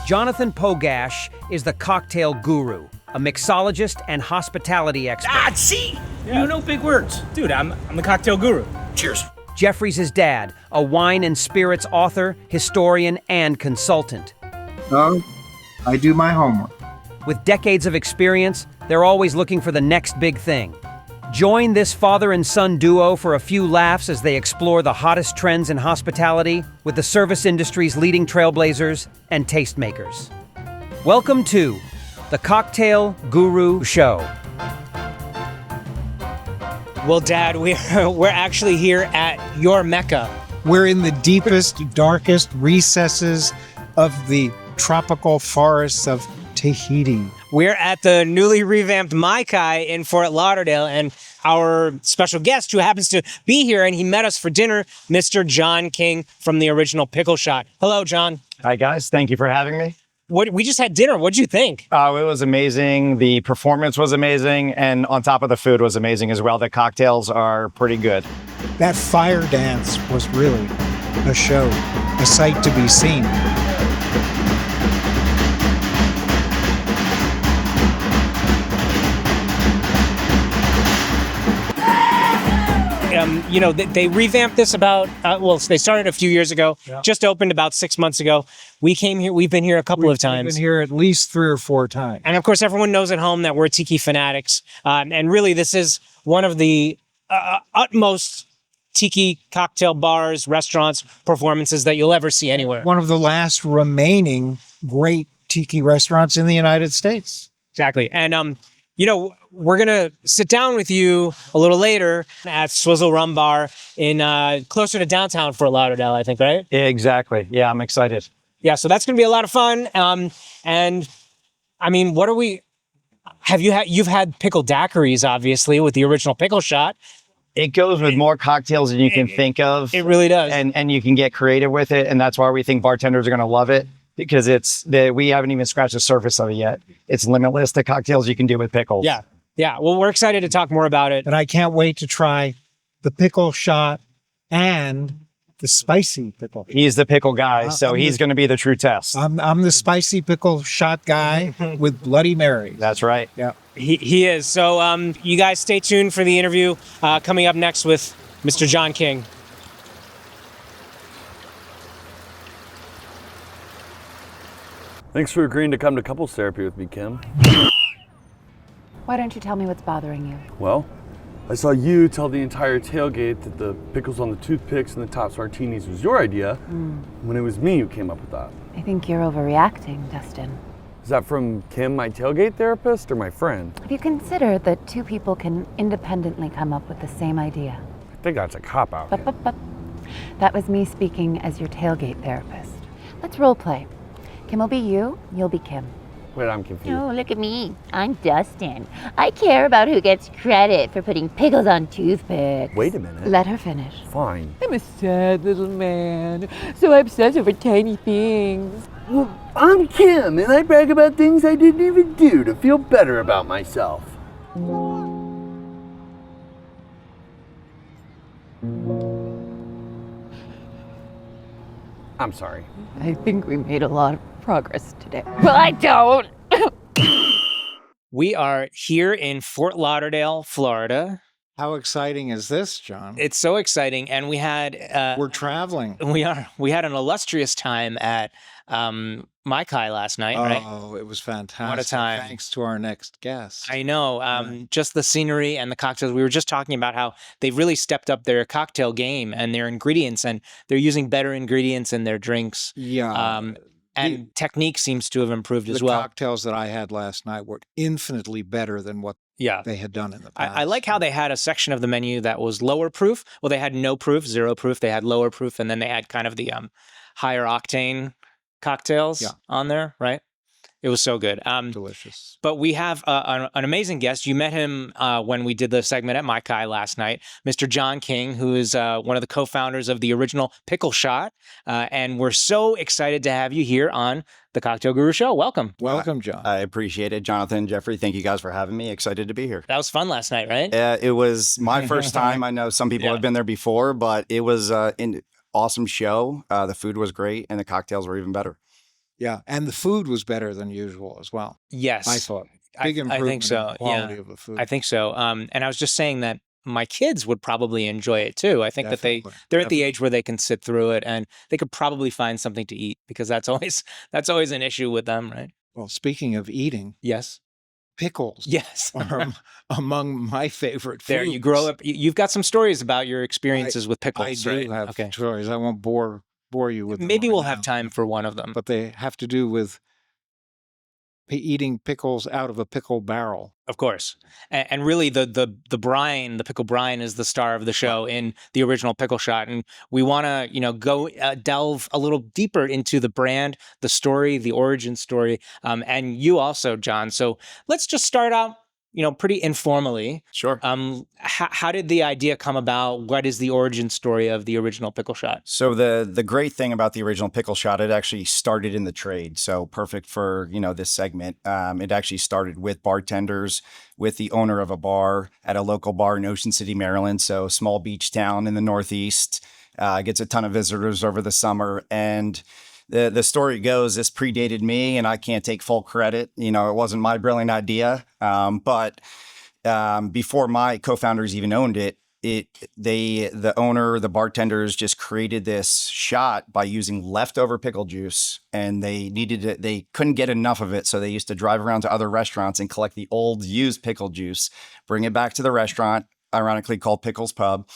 Jonathan Pogash is the cocktail guru, a mixologist and hospitality expert. See? Yeah. You know big words. Dude, I'm the cocktail guru. Cheers. Jeffrey's his dad, a wine and spirits author, historian, and consultant. Oh, I do my homework. With decades of experience, they're always looking for the next big thing. Join this father and son duo for a few laughs as they explore the hottest trends in hospitality with the service industry's leading trailblazers and tastemakers. Welcome to the Cocktail Guru Show. Well, Dad, we're actually here at your Mecca. We're in the deepest, darkest recesses of the tropical forests of Tahiti. We're at the newly revamped Mai-Kai in Fort Lauderdale, and our special guest who happens to be here, and he met us for dinner, Mr. John King from the original Pickle Shot. Hello, John. Hi, guys. Thank you for having me. We just had dinner. What'd you think? Oh, it was amazing. The performance was amazing. And on top of the food was amazing as well. The cocktails are pretty good. That fire dance was really a show, a sight to be seen. They revamped this about, they started a few years ago, just opened about 6 months ago. We came here, we've been here a couple of times. We've been here at least 3 or 4 times. And of course, everyone knows at home that we're tiki fanatics. And really, this is one of the utmost tiki cocktail bars, restaurants, performances that you'll ever see anywhere. One of the last remaining great tiki restaurants in the United States. Exactly. And, we're going to sit down with you a little later at Swizzle Rumbar in closer to downtown Fort Lauderdale, I think, right? Exactly. Yeah, I'm excited. Yeah, so that's going to be a lot of fun. And I mean, you've had pickled daiquiris, obviously, with the original Pickle Shot. It goes with more cocktails than you can think of. It really does. And you can get creative with it. And that's why we think bartenders are going to love it. Because we haven't even scratched the surface of it yet. It's limitless, the cocktails you can do with pickles. Yeah. Well, we're excited to talk more about it. And I can't wait to try the Pickle Shot and the spicy pickle. He's the pickle guy, so he's going to be the true test. I'm the spicy Pickle Shot guy with Bloody Mary. That's right. Yeah. He is. So you guys stay tuned for the interview coming up next with Mr. John King. Thanks for agreeing to come to couples therapy with me, Kim. Why don't you tell me what's bothering you? Well, I saw you tell the entire tailgate that the pickles on the toothpicks and the Tops Martinis was your idea, when it was me who came up with that. I think you're overreacting, Dustin. Is that from Kim, my tailgate therapist, or my friend? Have you considered that 2 people can independently come up with the same idea? I think that's a cop-out. But. That was me speaking as your tailgate therapist. Let's role play. Kim will be you, you'll be Kim. Wait, I'm confused. Oh, look at me. I'm Dustin. I care about who gets credit for putting pickles on toothpicks. Wait a minute. Let her finish. Fine. I'm a sad little man, so I obsess over tiny things. Well, I'm Kim, and I brag about things I didn't even do to feel better about myself. I'm sorry. I think we made a lot of progress today. Well, I don't. We are here in Fort Lauderdale, Florida. How exciting is this, John? It's so exciting, and we had We're traveling. we had an illustrious time at Mai-Kai last night, right? Oh, it was fantastic. What a time. Thanks to our next guest. I know. Just the scenery and the cocktails. We were just talking about how they've really stepped up their cocktail game and their ingredients, and they're using better ingredients in their drinks. Yeah. And technique seems to have improved as well. The cocktails that I had last night were infinitely better than what they had done in the past. I like how they had a section of the menu that was lower proof. Well, they had no proof, 0 proof. They had lower proof, and then they had kind of the higher octane cocktails on there, right? It was so good. Delicious. But we have an amazing guest. You met him when we did the segment at Mai-Kai last night, Mr. John King, who is one of the co-founders of the original Pickle Shot. And we're so excited to have you here on the Cocktail Guru Show. Welcome. Welcome, John. I appreciate it. Jonathan, Jeffrey, thank you guys for having me. Excited to be here. That was fun last night, right? It was my first time. I know some people have been there before, but it was an awesome show. The food was great, and the cocktails were even better. Yeah, and the food was better than usual as well. Yes. I thought big I improvement think so. in the quality Yeah. of the food. I think so. And I was just saying that my kids would probably enjoy it too. I think that they're at the Definitely. age where they can sit through it and they could probably find something to eat, because that's always an issue with them, right? Well, speaking of eating, Yes. pickles Yes. are among my favorite foods. There, you grow up. You've got some stories about your experiences with pickles. I do right? have Okay. stories. I won't bore you with them Maybe right we'll now, have time for one of them. but they have to do with eating pickles out of a pickle barrel. Of course. And really the brine, the pickle brine, is the star of the show in the original Pickle Shot. And we want to, go delve a little deeper into the brand, the story, the origin story, and you also, John. So let's just start out, pretty informally. Sure. How did the idea come about? What is the origin story of the original Pickle Shot? So the great thing about the original Pickle Shot, it actually started in the trade. So perfect for, this segment. It actually started with bartenders, with the owner of a bar at a local bar in Ocean City, Maryland. So small beach town in the Northeast, gets a ton of visitors over the summer. And the story goes, this predated me and I can't take full credit. It wasn't my brilliant idea. But before my co-founders even owned it, the owner, the bartenders just created this shot by using leftover pickle juice, and they needed it. They couldn't get enough of it. So they used to drive around to other restaurants and collect the old used pickle juice, bring it back to the restaurant, ironically called Pickle's Pub,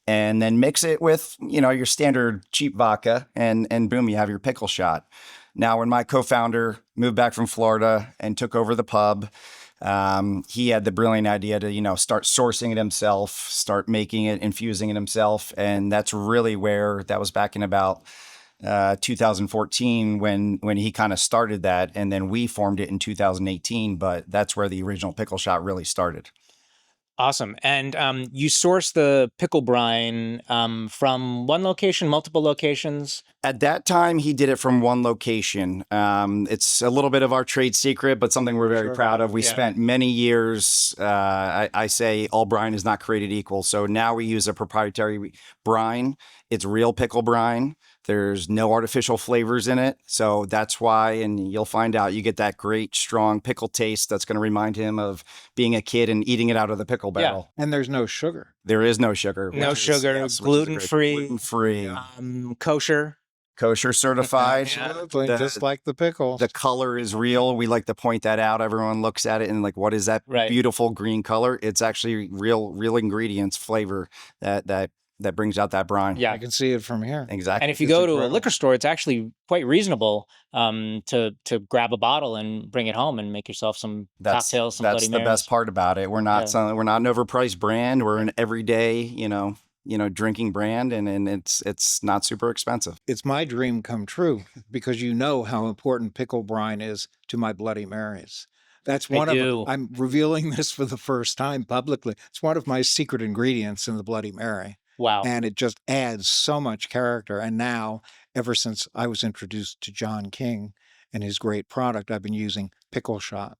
and then mix it with, your standard cheap vodka, and boom, you have your pickle shot. Now, when my co-founder moved back from Florida and took over the pub, he had the brilliant idea to, start sourcing it himself, start making it, infusing it himself. And that's really where that was back in about 2014 when he kind of started that. And then we formed it in 2018, but that's where the original Pickle Shot really started. Awesome. And you source the pickle brine from one location, multiple locations? At that time, he did it from one location. It's a little bit of our trade secret, but something we're very proud of. We spent many years, I say all brine is not created equal. So now we use a proprietary brine. It's real pickle brine. There's no artificial flavors in it. So that's why, and you'll find out, you get that great, strong pickle taste that's going to remind him of being a kid and eating it out of the pickle barrel. And there's no sugar. There is no sugar. No sugar, gluten-free. Gluten-free. Kosher. Kosher certified. Absolutely, just like the pickles. The color is real. We like to point that out. Everyone looks at it and like, what is that beautiful green color? It's actually real ingredients, flavor that brings out that brine. Yeah, I can see it from here. Exactly. And if you go to a liquor store, it's actually quite reasonable to grab a bottle and bring it home and make yourself some cocktails, some Bloody Marys. That's the best part about it. We're not we're not an overpriced brand. We're an everyday, drinking brand, and it's not super expensive. It's my dream come true because you know how important pickle brine is to my Bloody Marys. That's one of I'm revealing this for the first time publicly. It's one of my secret ingredients in the Bloody Mary. Wow. And it just adds so much character. And now, ever since I was introduced to John King and his great product, I've been using Pickle Shot.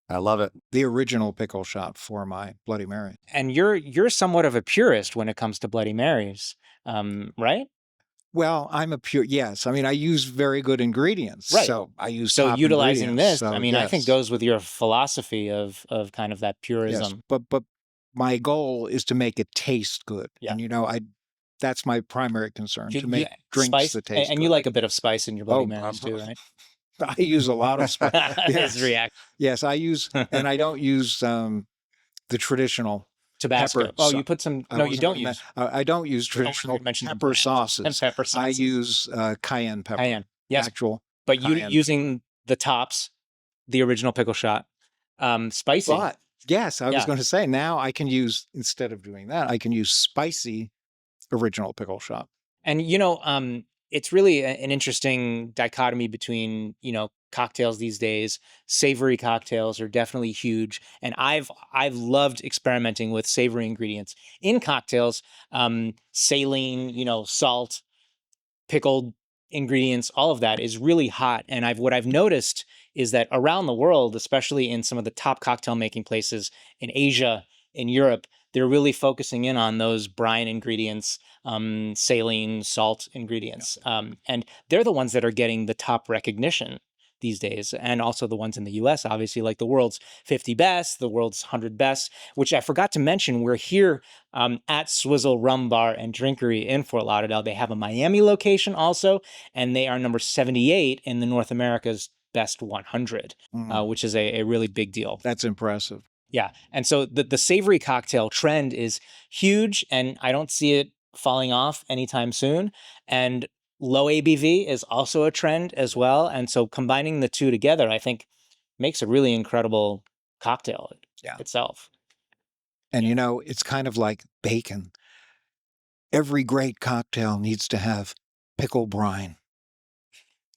I love it. The original Pickle Shot for my Bloody Mary. And you're somewhat of a purist when it comes to Bloody Marys, right? Well, I'm a pure, yes. I mean, I use very good ingredients. Right. So I use So top utilizing ingredients. this, So, I think goes with your philosophy of kind of that purism. Yes, but my goal is to make it taste good. Yeah. And, that's my primary concern, to make drinks spice, that taste and good. you like a bit of spice in your Bloody Marys too, right? I use a lot of spice. His reaction. Yes, I use, and I don't use the traditional Tabasco. pepper. You put some. No, you don't use. I don't use traditional pepper sauces. And pepper sauces. I use cayenne pepper. Cayenne, yes. Actual. But cayenne. using the tops, the original Pickle Shot, spicy. But yes, I was going to say, now I can use, instead of doing that, I can use spicy original Pickle Shot. And it's really an interesting dichotomy between cocktails these days. Savory cocktails are definitely huge, and I've loved experimenting with savory ingredients in cocktails. Saline, salt, pickled ingredients, all of that is really hot. And what I've noticed is that around the world, especially in some of the top cocktail making places in Asia, in Europe, they're really focusing in on those brine ingredients, saline, salt ingredients. And they're the ones that are getting the top recognition these days. And also the ones in the US, obviously, like the world's 50 best, the world's 100 best, which I forgot to mention. We're here at Swizzle Rumbar and Drinkery in Fort Lauderdale. They have a Miami location also, and they are number 78 in the North America's best 100, which is a really big deal. That's impressive. Yeah. And so the savory cocktail trend is huge, and I don't see it falling off anytime soon. And low ABV is also a trend as well. And so combining the two together, I think, makes a really incredible cocktail itself. And you know, it's kind of like bacon. Every great cocktail needs to have pickle brine.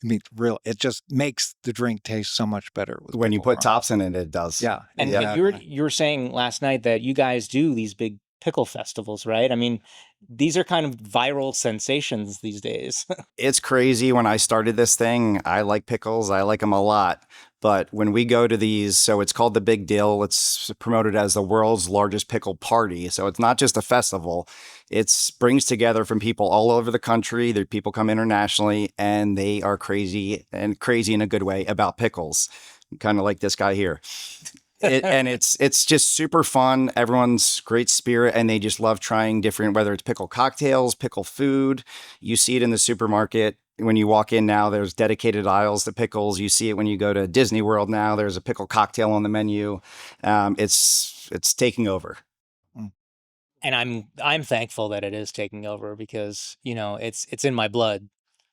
I mean, it just makes the drink taste so much better. When you put tops in it, it does. Yeah. And you were saying last night that you guys do these big pickle festivals, right? I mean, these are kind of viral sensations these days. It's crazy. When I started this thing, I like pickles. I like them a lot. But when we go to these, so it's called the Big Deal. It's promoted as the world's largest pickle party. So it's not just a festival. It brings together from people all over the country. There people come internationally, and they are crazy in a good way about pickles. Kind of like this guy here. And it's just super fun. Everyone's great spirit, and they just love trying different, whether it's pickle cocktails, pickle food. You see it in the supermarket. When you walk in now, there's dedicated aisles to pickles. You see it when you go to Disney World now. There's a pickle cocktail on the menu. It's taking over. And I'm thankful that it is taking over because, you know, it's in my blood.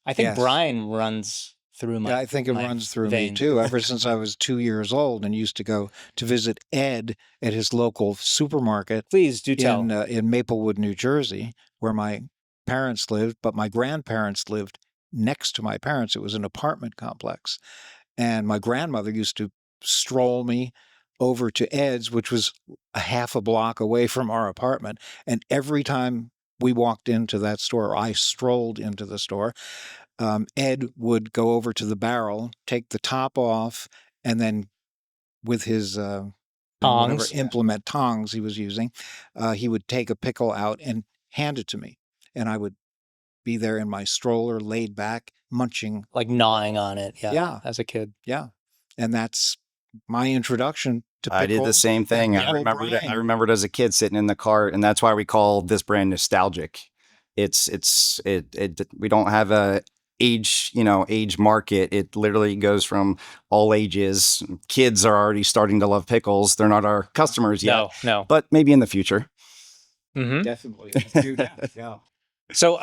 I think brine runs through my I think it runs through veins. me too. Ever since I was 2 years old and used to go to visit Ed at his local supermarket. Please do tell. In Maplewood, New Jersey, where my parents lived, but my grandparents lived next to my parents. It was an apartment complex. And my grandmother used to stroll me over to Ed's, which was a half a block away from our apartment. And every time we walked into that store, or I strolled into the store, Ed would go over to the barrel, take the top off, and then with his whatever implement tongs he was using, he would take a pickle out and hand it to me. And I would be there in my stroller, laid back, munching. Like gnawing on it, Yeah. as a kid. Yeah. And that's my introduction to pickle. I did the same thing. I remembered as a kid sitting in the cart, and that's why we call this brand nostalgic. We don't have a age market. It literally goes from all ages. Kids are already starting to love pickles. They're not our customers yet. No. But maybe in the future. Mm-hmm. Definitely. Yeah. So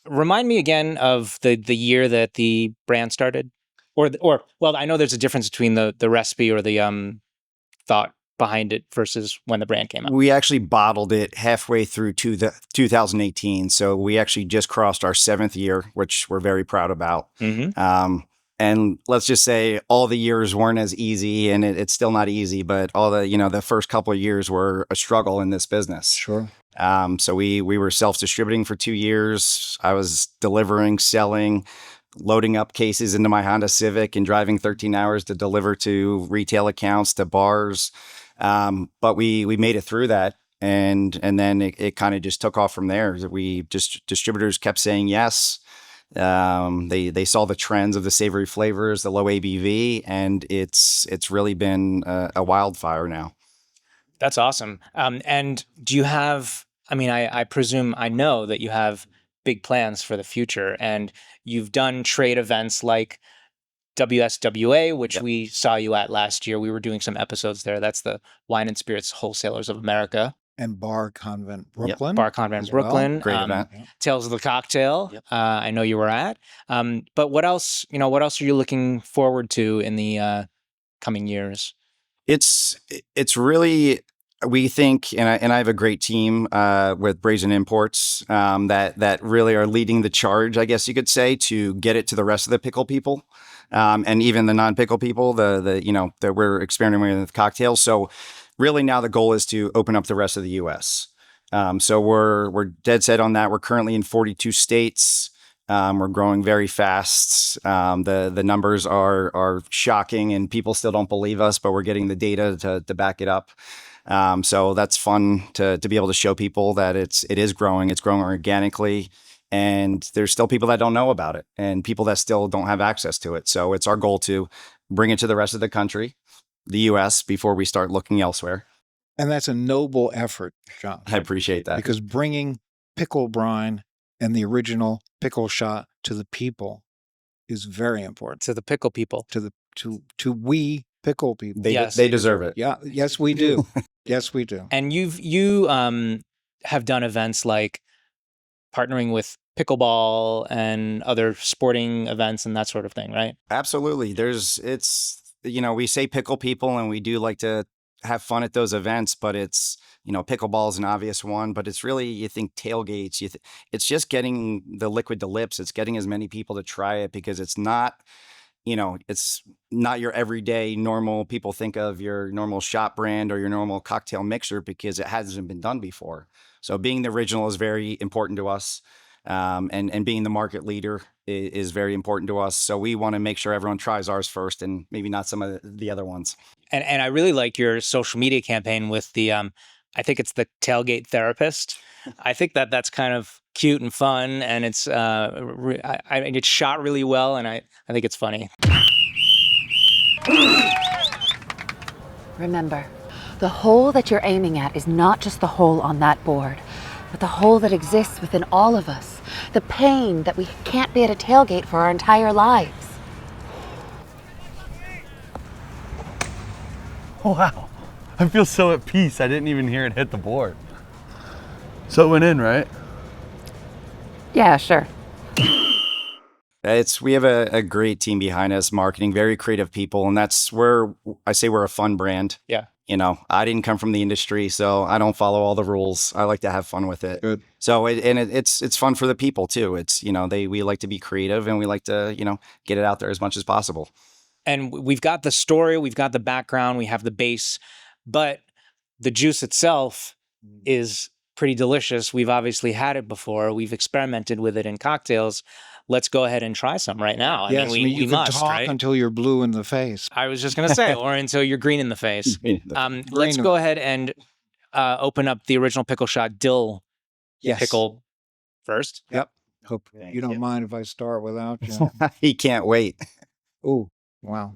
remind me again of the year that the brand started. Or well, I know there's a difference between the recipe or the thought behind it versus when the brand came out. We actually bottled it halfway through to the 2018. So we actually just crossed our 7th year, which we're very proud about. Mm-hmm. And let's just say all the years weren't as easy, and it's still not easy, but all the first couple of years were a struggle in this business. Sure. So we were self-distributing for 2 years. I was delivering, selling, loading up cases into my Honda Civic and driving 13 hours to deliver to retail accounts, to bars. But we made it through that. And then it kind of just took off from there. Distributors kept saying yes. They saw the trends of the savory flavors, the low ABV, and it's really been a wildfire now. That's awesome. And do you have, I presume, I know that you have big plans for the future, and you've done trade events like WSWA, which we saw you at last year. We were doing some episodes there. That's the Wine and Spirits Wholesalers of America. And Bar Convent Brooklyn. Yep. Bar Convent Brooklyn. Great event. Tales of the Cocktail. Yep. I know you were at. But what else are you looking forward to in the coming years? It's really, we think, and I have a great team with Brazen Imports that really are leading the charge, I guess you could say, to get it to the rest of the pickle people, and even the non-pickle people. That we're experimenting with cocktails. So really now the goal is to open up the rest of the U.S. So we're dead set on that. We're currently in 42 states. We're growing very fast. The numbers are shocking, and people still don't believe us, but we're getting the data to back it up. So that's fun to be able to show people that it is growing. It's growing organically. And there's still people that don't know about it and people that still don't have access to it. So it's our goal to bring it to the rest of the country, the U.S., before we start looking elsewhere. And that's a noble effort, John. I appreciate that. Because bringing pickle brine and the original pickle shot to the people is very important. To the pickle people. To we pickle people. They deserve it. Yeah. Yes, we do. Yes, we do. And you have done events like partnering with pickleball and other sporting events and that sort of thing, right? Absolutely. We say pickle people and we do like to have fun at those events, but it's, pickleball is an obvious one, but it's really, you think tailgates, it's just getting the liquid to lips. It's getting as many people to try it because it's not, it's not your everyday normal, people think of your normal shot brand or your normal cocktail mixer because it hasn't been done before. So being the original is very important to us. And being the market leader is very important to us. So we want to make sure everyone tries ours first and maybe not some of the other ones. And I really like your social media campaign with the, I think it's the tailgate therapist. I think that's kind of cute and fun, and it's it's shot really well, and I think it's funny. Remember, the hole that you're aiming at is not just the hole on that board, but the hole that exists within all of us. The pain that we can't be at a tailgate for our entire lives. Wow. I feel so at peace. I didn't even hear it hit the board. So it went in, right? Yeah, sure. We have a great team behind us, marketing, very creative people. And that's where I say we're a fun brand. Yeah. I didn't come from the industry, so I don't follow all the rules. I like to have fun with it. Good. So it's fun for the people too. It's, we like to be creative and we like to, get it out there as much as possible. And we've got the story, we've got the background, we have the base, but the juice itself is pretty delicious. We've obviously had it before. We've experimented with it in cocktails. Let's go ahead and try some right now. Yes, we you must, can talk right? Until you're blue in the face. I was just going to say, or until you're green in the face. Let's go ahead and open up the original Pickle Shot dill pickle first. Yep. Hope you don't mind if I start without you. He can't wait. Oh, wow.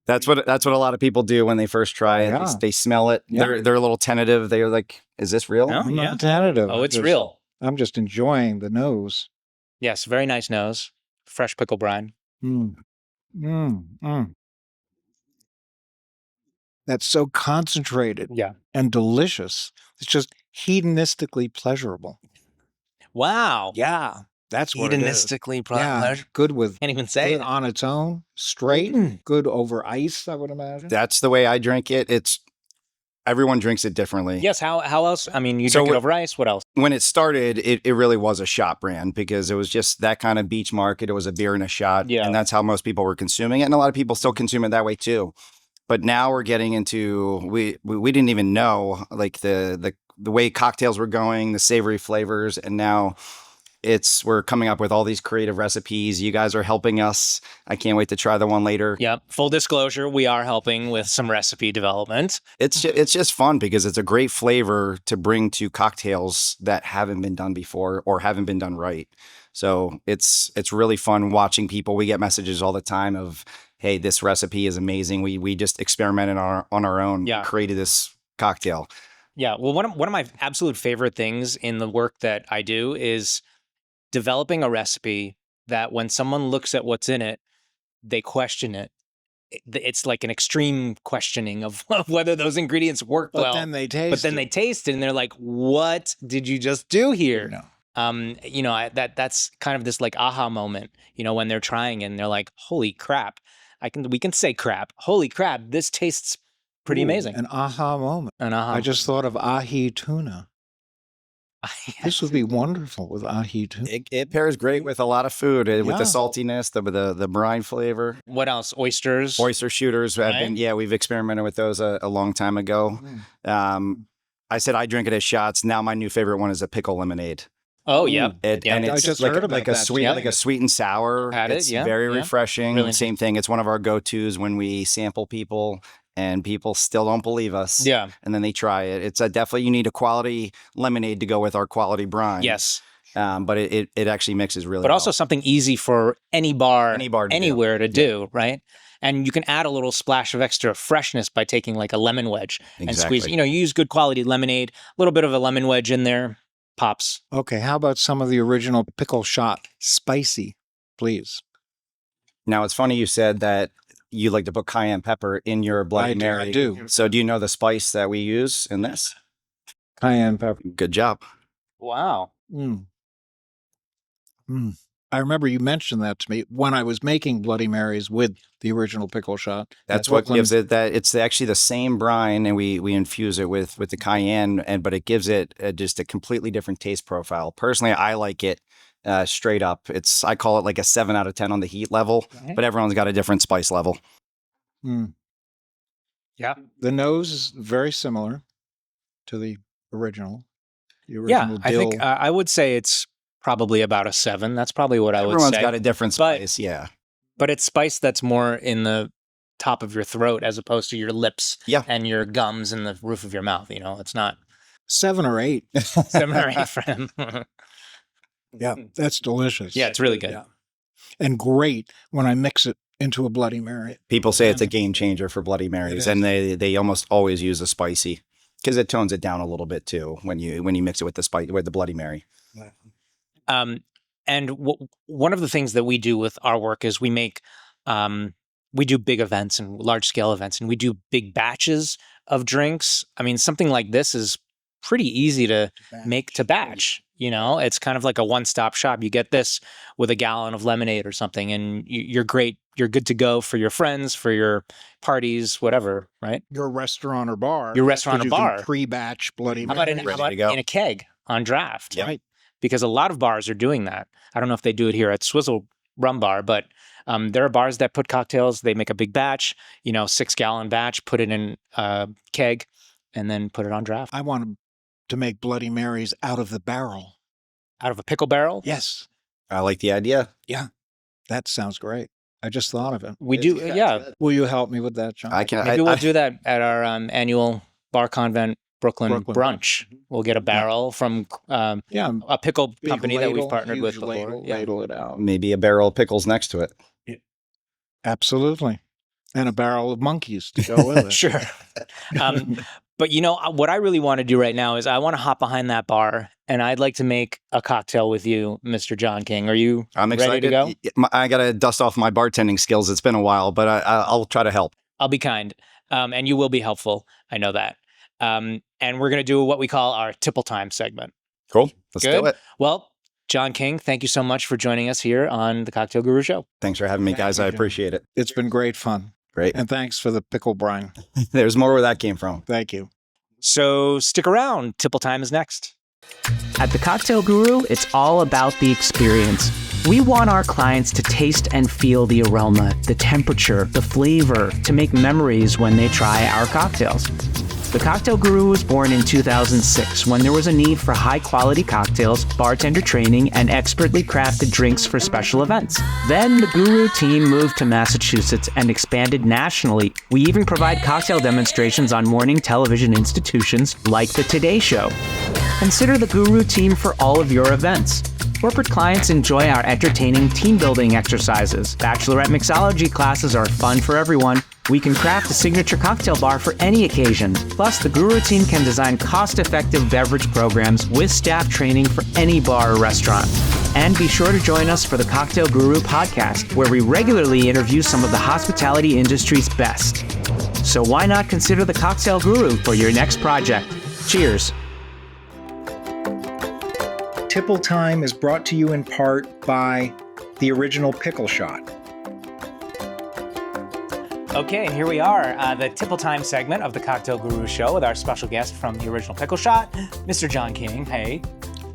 That's what a lot of people do when they first try it. Yeah. They smell it. Yeah. They're a little tentative. They're like, "Is this real?" No? I'm Yeah. not tentative. Oh, it's real. I'm just enjoying the nose. Yes, very nice nose. Fresh pickle brine. That's so concentrated Yeah. and delicious. It's just hedonistically pleasurable. Wow. Yeah, that's what it is. Hedonistically Yeah, pleasure. good with Can't even say good it. on its own, straight, good over ice, I would imagine. That's the way I drink it. Everyone drinks it differently. Yes, how else? I mean, you So drink it what- over ice. What else? When it started, it really was a shot brand because it was just that kind of beach market. It was a beer and a shot. Yeah. And that's how most people were consuming it. And a lot of people still consume it that way too. But now we're getting into, we didn't even know like the way cocktails were going, the savory flavors. And now we're coming up with all these creative recipes. You guys are helping us. I can't wait to try the one later. Yep. Full disclosure, we are helping with some recipe development. It's just fun because it's a great flavor to bring to cocktails that haven't been done before or haven't been done right. So it's really fun watching people. We get messages all the time of, "Hey, this recipe is amazing. We just experimented on our own, created this cocktail." Yeah. Well, one of my absolute favorite things in the work that I do is developing a recipe that when someone looks at what's in it, they question it. It's like an extreme questioning of whether those ingredients work well. Then they taste But then they taste it and they're like, "What did you just do here?" No. That's kind of this like aha moment, when they're trying and they're like, "Holy crap. We can say crap. Holy crap, this tastes pretty amazing." An aha moment. I just thought of ahi tuna. This would be wonderful with ahi tuna. It pairs great with a lot of food, with Yeah. the saltiness, the brine flavor. What else? Oysters? Oyster shooters. We've experimented with those a long time ago. I said I drink it as shots. Now my new favorite one is a pickle lemonade. Oh, yeah. And I it's just like, heard about like a that, sweet, yeah. like a sweet and sour. Had it, It's yeah, very yeah. refreshing. Really. Same thing. It's one of our go-tos when we sample people. and people still don't believe us. Yeah. And then they try it. It's definitely, you need a quality lemonade to go with our quality brine. Yes. But it actually mixes really But well. also something easy for any bar to anywhere to do, right? And you can add a little splash of extra freshness by taking like a lemon wedge and squeeze. You use good quality lemonade, a little bit of a lemon wedge in there, pops. Okay, how about some of the original Pickle Shot spicy, please? Now, it's funny you said that you like to put cayenne pepper in your Bloody Mary. I do. So do you know the spice that we use in this? Cayenne pepper. Good job. Wow. I remember you mentioned that to me when I was making Bloody Marys with the original Pickle Shot. That's what gives it that. It's actually the same brine, and we infuse it with the cayenne, but it gives it just a completely different taste profile. Personally, I like it straight up. I call it like a 7 out of 10 on the heat level, but everyone's got a different spice level. Yeah. The nose is very similar to the original. Yeah, I think I would say it's probably about a 7. That's probably what I would say. Everyone's got a different spice, yeah. But it's spice that's more in the top of your throat as opposed to your lips and your gums and the roof of your mouth. It's not 7 or 8. 7 or 8 for him. Yeah, that's delicious. Yeah, it's really good. Yeah. And great when I mix it into a Bloody Mary. People say it's a game changer for Bloody Marys, and they almost always use a spicy because it tones it down a little bit too when you mix it with the Bloody Mary. And one of the things that we do with our work is we do big events and large scale events, and we do big batches of drinks. I mean, something like this is pretty easy to make to batch. It's kind of like a one-stop shop. You get this with a gallon of lemonade or something, and you're great. You're good to go for your friends, for your parties, whatever, right? Your restaurant or bar. Your restaurant or bar. Pre-batch Bloody Mary. How about in a keg on draft? Yep. Right. Because a lot of bars are doing that. I don't know if they do it here at Swizzle Rumbar, but there are bars that put cocktails. They make a big batch, 6-gallon batch, put it in a keg, and then put it on draft. I want to make Bloody Marys out of the barrel. Out of a pickle barrel? Yes. I like the idea. Yeah. That sounds great. I just thought of it. We do, yeah. Will you help me with that, John? I can. Maybe we'll do that at our annual Bar Convent Brooklyn brunch. We'll get a barrel from a pickle company that we've partnered with before. Ladle it out. Maybe a barrel of pickles next to it. Absolutely. And a barrel of monkeys to go with it. Sure. But what I really want to do right now is I want to hop behind that bar, and I'd like to make a cocktail with you, Mr. John King. Are you ready to go? I got to dust off my bartending skills. It's been a while, but I'll try to help. I'll be kind, and you will be helpful. I know that. And we're going to do what we call our tipple time segment. Cool. Let's do it. Well, John King, thank you so much for joining us here on the Cocktail Guru Show. Thanks for having me, guys. I appreciate it. It's been great fun. Great. And thanks for the pickle brine. There's more where that came from. Thank you. So stick around. Tipple time is next. At the Cocktail Guru, it's all about the experience. We want our clients to taste and feel the aroma, the temperature, the flavor, to make memories when they try our cocktails. The Cocktail Guru was born in 2006 when there was a need for high-quality cocktails, bartender training, and expertly crafted drinks for special events. Then the Guru team moved to Massachusetts and expanded nationally. We even provide cocktail demonstrations on morning television institutions like The Today Show. Consider the Guru team for all of your events. Corporate clients enjoy our entertaining team-building exercises. Bachelorette mixology classes are fun for everyone. We can craft a signature cocktail bar for any occasion. Plus, the Guru team can design cost-effective beverage programs with staff training for any bar or restaurant. And be sure to join us for the Cocktail Guru podcast, where we regularly interview some of the hospitality industry's best. So why not consider the Cocktail Guru for your next project? Cheers. Tipple Time is brought to you in part by the original Pickle Shot. Okay, and here we are, the Tipple Time segment of the Cocktail Guru Show with our special guest from the original Pickle Shot, Mr. John King. Hey.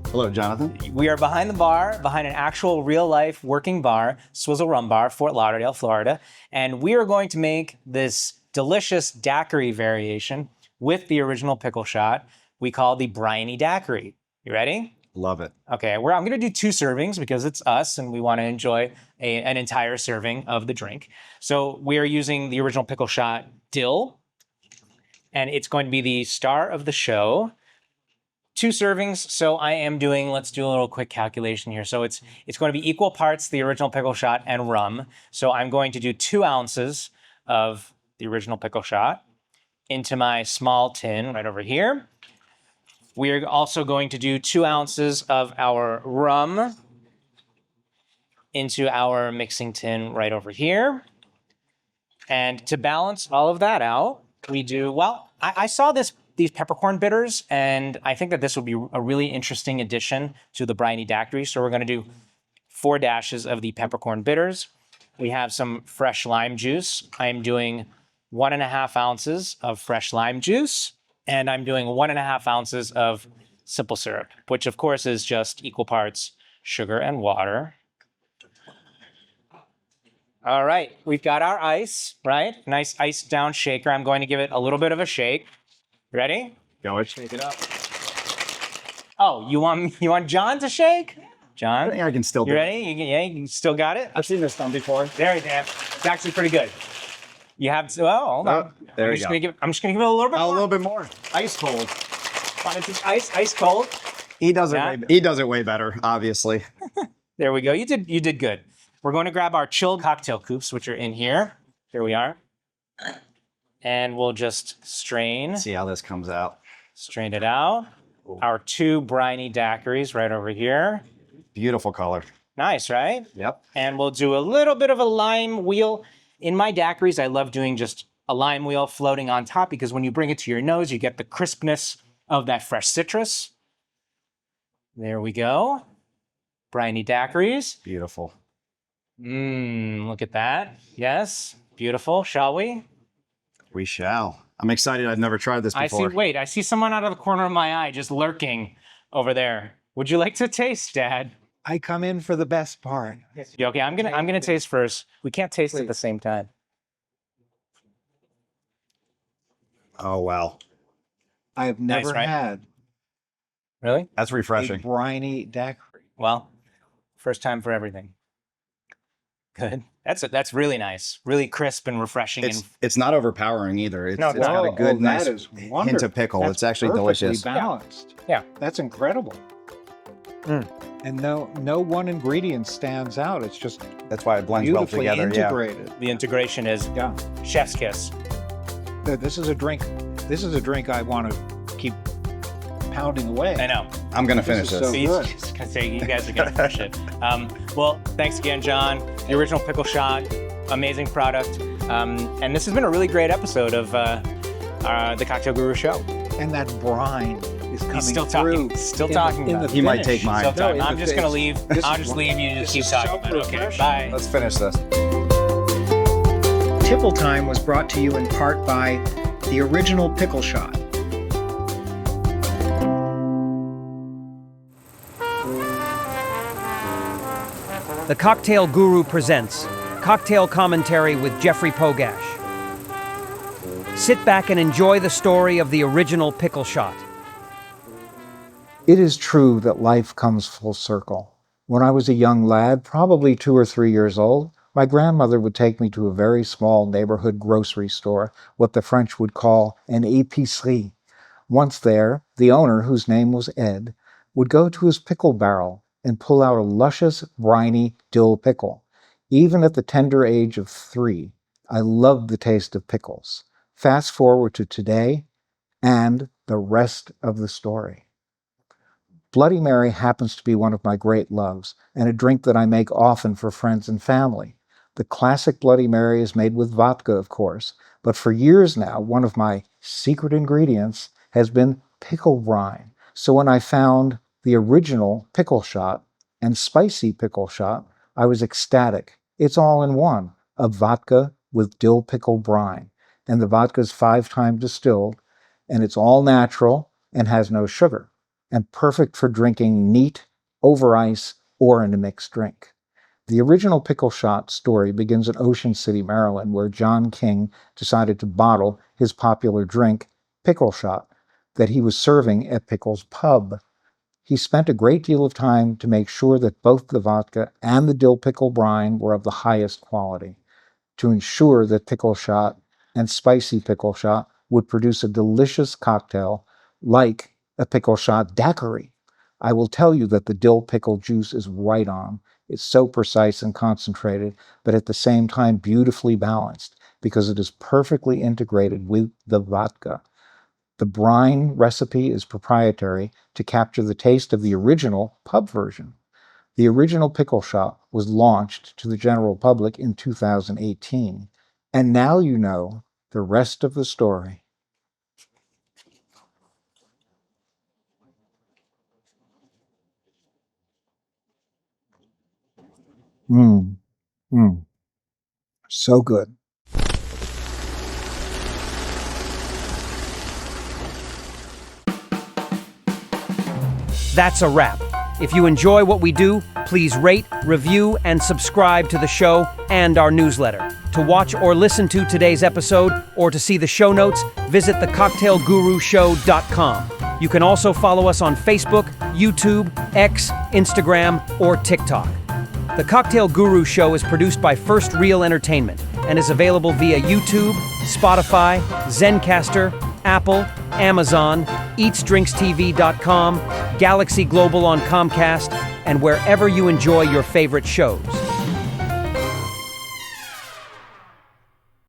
Hello, Jonathan. We are behind the bar, behind an actual real-life working bar, Swizzle Rumbar, Fort Lauderdale, Florida, and we are going to make this delicious daiquiri variation with the original Pickle Shot we call the briny daiquiri. You ready? Love it. Okay, I'm going to do 2 servings because it's us and we want to enjoy an entire serving of the drink. So we are using the original Pickle Shot dill, and it's going to be the star of the show. 2 servings, so I am doing, let's do a little quick calculation here. So it's going to be equal parts the original Pickle Shot and rum. So I'm going to do 2 ounces of the original Pickle Shot into my small tin right over here. We are also going to do 2 ounces of our rum into our mixing tin right over here. And to balance all of that out, we do, well, I saw these peppercorn bitters, and I think that this will be a really interesting addition to the briny daiquiri. So we're going to do 4 dashes of the peppercorn bitters. We have some fresh lime juice. I'm doing 1.5 ounces of fresh lime juice, and I'm doing 1.5 ounces of simple syrup, which of course is just equal parts sugar and water. All right, we've got our ice, right? Nice ice down shaker. I'm going to give it a little bit of a shake. Ready? Go and shake it up. Oh, you want John to shake? John? I think I can still do You it. ready? You still got it? I've seen this done before. There you go. It's actually pretty good. You have to, oh, hold on. There I'm you just go. gonna I'm just going to give it a little bit Oh, a more. little bit more. Ice cold. Ice cold. He does it. Yeah. He does it way better, obviously. There we go. You did good. We're going to grab our chilled cocktail coops, which are in here. Here we are. And we'll just strain. See how this comes out. Strain it out. Our 2 briny daiquiris right over here. Beautiful color. Nice, right? Yep. And we'll do a little bit of a lime wheel. In my daiquiris, I love doing just a lime wheel floating on top because when you bring it to your nose, you get the crispness of that fresh citrus. There we go. Briny daiquiris. Beautiful. Look at that. Yes, beautiful. Shall we? We shall. I'm excited. I've never tried this before. I see someone out of the corner of my eye just lurking over there. Would you like to taste, Dad? I come in for the best part. Okay, I'm gonna taste first. We can't taste at the same time. Oh, wow. I have never Nice, right? had Really? That's a refreshing. briny daiquiri. Well, first time for everything. Good. That's really nice. Really crisp and refreshing. It's not overpowering either. It's No, got a good, nice that is hint wonderful. of pickle. That's It's actually perfectly delicious. balanced. Yeah. That's incredible. And no one ingredient stands out. It's just That's why it blends well beautifully together. integrated. The integration is Yeah. chef's kiss. This is a drink. This is a drink I want to keep pounding away. I know. I'm going to finish is this. so He's good. just gonna say you guys are gonna finish it. Well, thanks again, John. The original Pickle Shot, amazing product. And this has been a really great episode of the Cocktail Guru Show. And that brine is coming He's still through. talking. Still in the- talking in about the it. He might finish. take mine. Still talking. in I'm the just gonna finish. leave. This I'll is just leave you to just keep is talking so about it. Okay, refreshing. bye. Let's finish this. Tipple Time was brought to you in part by the original Pickle Shot. The Cocktail Guru presents Cocktail Commentary with Jeffrey Pogash. Sit back and enjoy the story of the original Pickle Shot. It is true that life comes full circle. When I was a young lad, probably 2 or 3 years old, my grandmother would take me to a very small neighborhood grocery store, what the French would call an épicerie. Once there, the owner, whose name was Ed, would go to his pickle barrel and pull out a luscious, briny dill pickle. Even at the tender age of 3, I loved the taste of pickles. Fast forward to today and the rest of the story. Bloody Mary happens to be one of my great loves, and a drink that I make often for friends and family. The classic Bloody Mary is made with vodka, of course, but for years now, one of my secret ingredients has been pickle brine. So when I found the original Pickle Shot and spicy Pickle Shot, I was ecstatic. It's all in one, a vodka with dill pickle brine. And the vodka is 5 times distilled, and it's all natural and has no sugar, and perfect for drinking neat, over ice, or in a mixed drink. The original Pickle Shot story begins in Ocean City, Maryland, where John King decided to bottle his popular drink, Pickle Shot, that he was serving at Pickle's Pub. He spent a great deal of time to make sure that both the vodka and the dill pickle brine were of the highest quality, to ensure that Pickle Shot and spicy Pickle Shot would produce a delicious cocktail like a pickle shot daiquiri. I will tell you that the dill pickle juice is right on. It's so precise and concentrated, but at the same time beautifully balanced because it is perfectly integrated with the vodka. The brine recipe is proprietary to capture the taste of the original pub version. The original Pickle Shot was launched to the general public in 2018. And now you know the rest of the story. So good. That's a wrap. If you enjoy what we do, please rate, review, and subscribe to the show and our newsletter. To watch or listen to today's episode or to see the show notes, visit thecocktailgurushow.com. You can also follow us on Facebook, YouTube, X, Instagram, or TikTok. The Cocktail Guru Show is produced by First Reel Entertainment and is available via YouTube, Spotify, Zencaster, Apple, Amazon, EatsDrinksTV.com, Galaxy Global on Comcast, and wherever you enjoy your favorite shows.